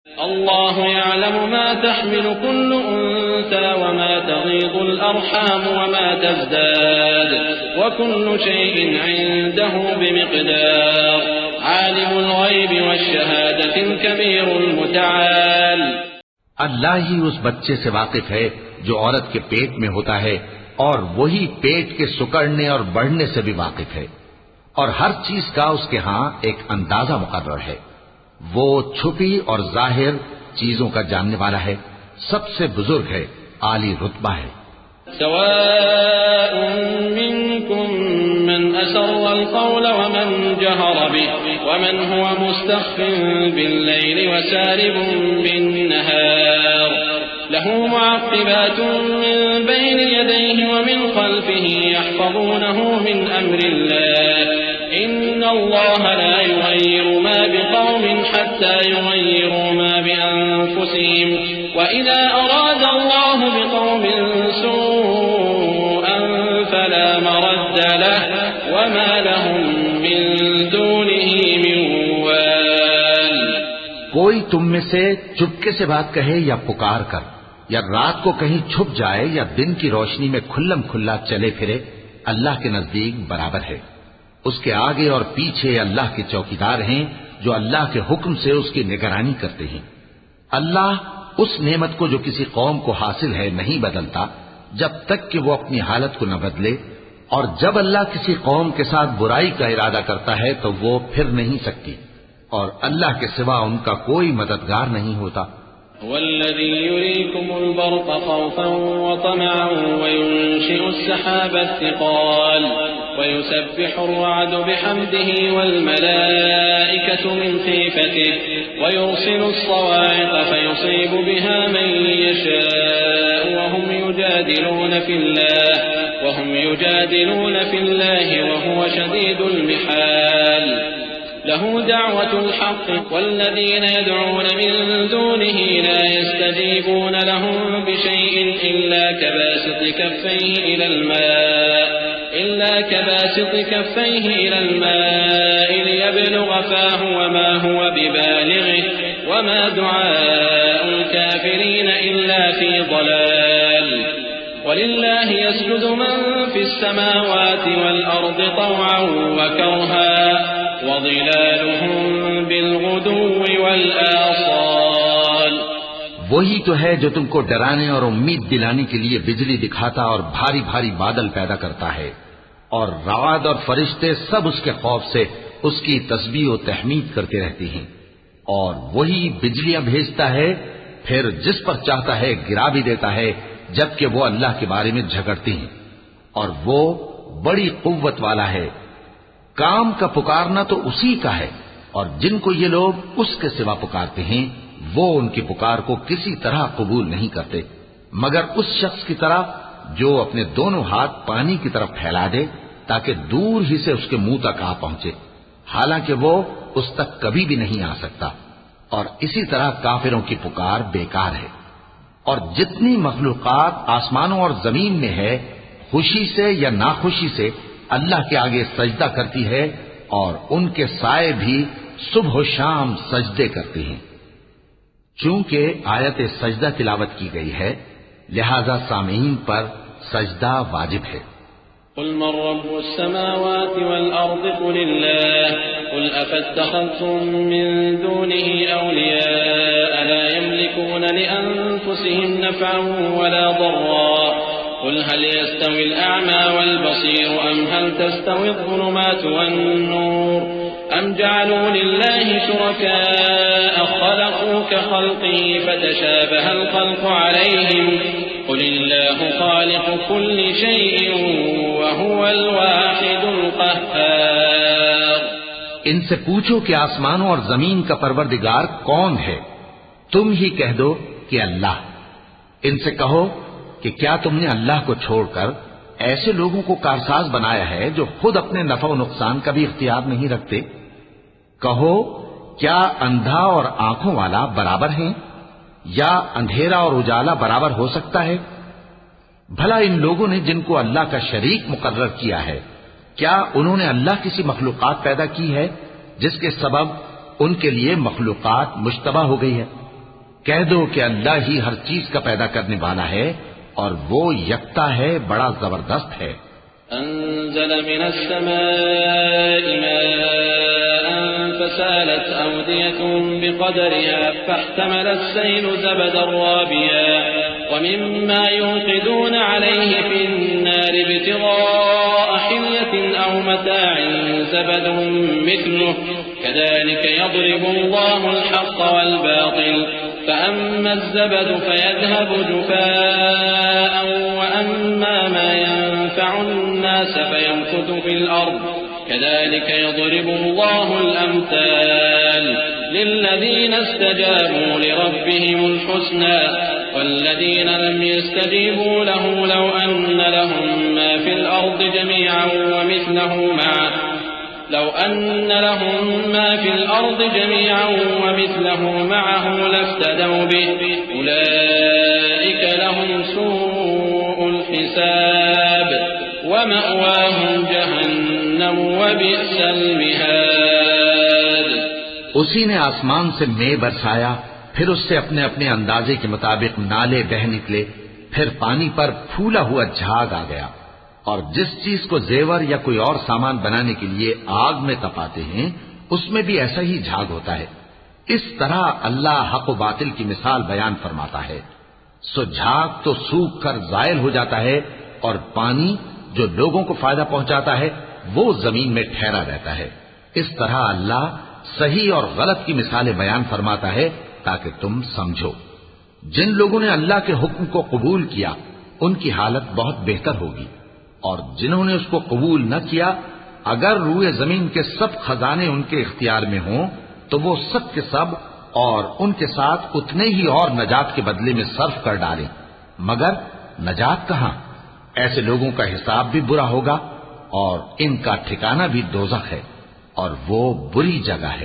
اللہ يعلم ما تحمل كل انثى وما تغيض الارحام وما تزداد وكل شيء عنده بمقدار عالم الغیب والشہادة الكبیر المتعال۔ اللہ ہی اس بچے سے واقف ہے جو عورت کے پیٹ میں ہوتا ہے، اور وہی پیٹ کے سکڑنے اور بڑھنے سے بھی واقف ہے، اور ہر چیز کا اس کے ہاں ایک اندازہ مقرر ہے۔ وہ چھپی اور ظاہر چیزوں کا جاننے والا ہے، سب سے بزرگ ہے، عالی رتبہ ہے۔ سواء منكم من أسر القول ومن جهر به ومن هو مستخف بالليل وسارب بالنهار له معقبات من بين يديه ومن خلفه يحفظونه من أمر الله إن الله لا يغير ما بقوم حتى يغيروا ما بأنفسهم وإذا أراد الله بقوم سوءا فلا مرد له وما لهم من دونه من وال۔ کوئی تم میں سے چپکے سے بات کہے یا پکار کر، یا رات کو کہیں چھپ جائے یا دن کی روشنی میں کھلم کھلا چلے پھرے، اللہ کے نزدیک برابر ہے۔ اس کے آگے اور پیچھے اللہ کے چوکیدار ہیں جو اللہ کے حکم سے اس کی نگرانی کرتے ہیں۔ اللہ اس نعمت کو جو کسی قوم کو حاصل ہے نہیں بدلتا جب تک کہ وہ اپنی حالت کو نہ بدلے، اور جب اللہ کسی قوم کے ساتھ برائی کا ارادہ کرتا ہے تو وہ پھر نہیں سکتی، اور اللہ کے سوا ان کا کوئی مددگار نہیں ہوتا۔ والذي يريكم البرق خوفا وطمعا وينشئ السحاب الثقال ويسبح الرعد بحمده والملائكة من خيفته ويرسل الصواعق فيصيب بها من يشاء وهم يجادلون في الله وهو شديد المحال له دعوة الحق والذين يدعون من دونه لا يستجيبون لهم بشيء إلا كباسط كفيه إلى الماء ليبلغ فاه وما هو ببالغه وما دعاء الكافرين إلا في ضلال ولله يسجد من في السماوات والأرض طوعا وكرها وظلالهم بالغدو والآصال۔ وہی تو ہے جو تم کو ڈرانے اور امید دلانے کے لیے بجلی دکھاتا اور بھاری بھاری بادل پیدا کرتا ہے، اور رعد اور فرشتے سب اس کے خوف سے اس کی تسبیح و تحمید کرتے رہتے ہیں، اور وہی بجلیاں بھیجتا ہے، پھر جس پر چاہتا ہے گرا بھی دیتا ہے، جبکہ وہ اللہ کے بارے میں جھگڑتے ہیں، اور وہ بڑی قوت والا ہے۔ کام کا پکارنا تو اسی کا ہے، اور جن کو یہ لوگ اس کے سوا پکارتے ہیں وہ ان کی پکار کو کسی طرح قبول نہیں کرتے مگر اس شخص کی طرح جو اپنے دونوں ہاتھ پانی کی طرف پھیلا دے تاکہ دور ہی سے اس کے منہ تک آ پہنچے، حالانکہ وہ اس تک کبھی بھی نہیں آ سکتا۔ اور اسی طرح کافروں کی پکار بیکار ہے۔ اور جتنی مخلوقات آسمانوں اور زمین میں ہے، خوشی سے یا ناخوشی سے اللہ کے آگے سجدہ کرتی ہے، اور ان کے سائے بھی صبح و شام سجدے کرتے ہیں۔ چونکہ آیت سجدہ تلاوت کی گئی ہے لہذا سامعین پر سجدہ واجب ہے۔ قل من رب السماوات والأرض قل الله قل أفاتخذتم من دونه أولياء لا يملكون لأنفسهم نفعا ولا ضرا قل هل يستوي الأعمى والبصير أم هل تستوي الظلمات والنور أم جعلوا لله شركاء خلقوا كخلقه فتشابه الخلق عليهم قل الله خالق كل شيء وهو الواحد القهار۔ ان سے پوچھو کہ آسمانوں اور زمین کا پروردگار کون ہے؟ تم ہی کہہ دو کہ اللہ۔ ان سے کہو کہ کیا تم نے اللہ کو چھوڑ کر ایسے لوگوں کو کارساز بنایا ہے جو خود اپنے نفع و نقصان کا بھی اختیار نہیں رکھتے؟ کہو کیا اندھا اور آنکھوں والا برابر ہیں، یا اندھیرا اور اجالا برابر ہو سکتا ہے؟ بھلا ان لوگوں نے جن کو اللہ کا شریک مقرر کیا ہے، کیا انہوں نے اللہ کسی مخلوقات پیدا کی ہے جس کے سبب ان کے لیے مخلوقات مشتبہ ہو گئی ہے؟ کہہ دو کہ اللہ ہی ہر چیز کا پیدا کرنے والا ہے اور وہ یکتا ہے، بڑا زبردست ہے۔ انزل من السماء ماء فسالت أودية بقدرها فاحتمل السيل زبدا رابيا ومما يوقدون عليه في النار ابتغاء حلية أو متاع زبد مثله كذلك يضرب الله الحق والباطل فأما الزبد فيذهب جفاء وأما ما ينفع الناس فيمكث في الأرض كذلك يضرب الله الأمثال للذين استجابوا لربهم الحسنى والذين لم يستجيبوا له لو أن لهم ما في الأرض جميعا ومثله معه لافتدوا به أولئك لهم سوء الحساب ومأواهم جهنم وبئس المهاد۔ اسی نے آسمان سے مے برسایا، پھر اس سے اپنے اپنے اندازے کے مطابق نالے بہہ نکلے، پھر پانی پر پھولا ہوا جھاگ آ گیا، اور جس چیز کو زیور یا کوئی اور سامان بنانے کے لیے آگ میں تپاتے ہیں اس میں بھی ایسا ہی جھاگ ہوتا ہے۔ اس طرح اللہ حق و باطل کی مثال بیان فرماتا ہے۔ سو جھاگ تو سوکھ کر زائل ہو جاتا ہے، اور پانی جو لوگوں کو فائدہ پہنچاتا ہے وہ زمین میں ٹھہرا رہتا ہے۔ اس طرح اللہ صحیح اور غلط کی مثالیں بیان فرماتا ہے تاکہ تم سمجھو۔ جن لوگوں نے اللہ کے حکم کو قبول کیا ان کی حالت بہت بہتر ہوگی، اور جنہوں نے اس کو قبول نہ کیا اگر روئے زمین کے سب خزانے ان کے اختیار میں ہوں تو وہ سب کے سب اور ان کے ساتھ اتنے ہی اور نجات کے بدلے میں صرف کر ڈالیں، مگر نجات کہاں؟ ایسے لوگوں کا حساب بھی برا ہوگا اور ان کا ٹھکانہ بھی دوزخ ہے، اور وہ بری جگہ ہے۔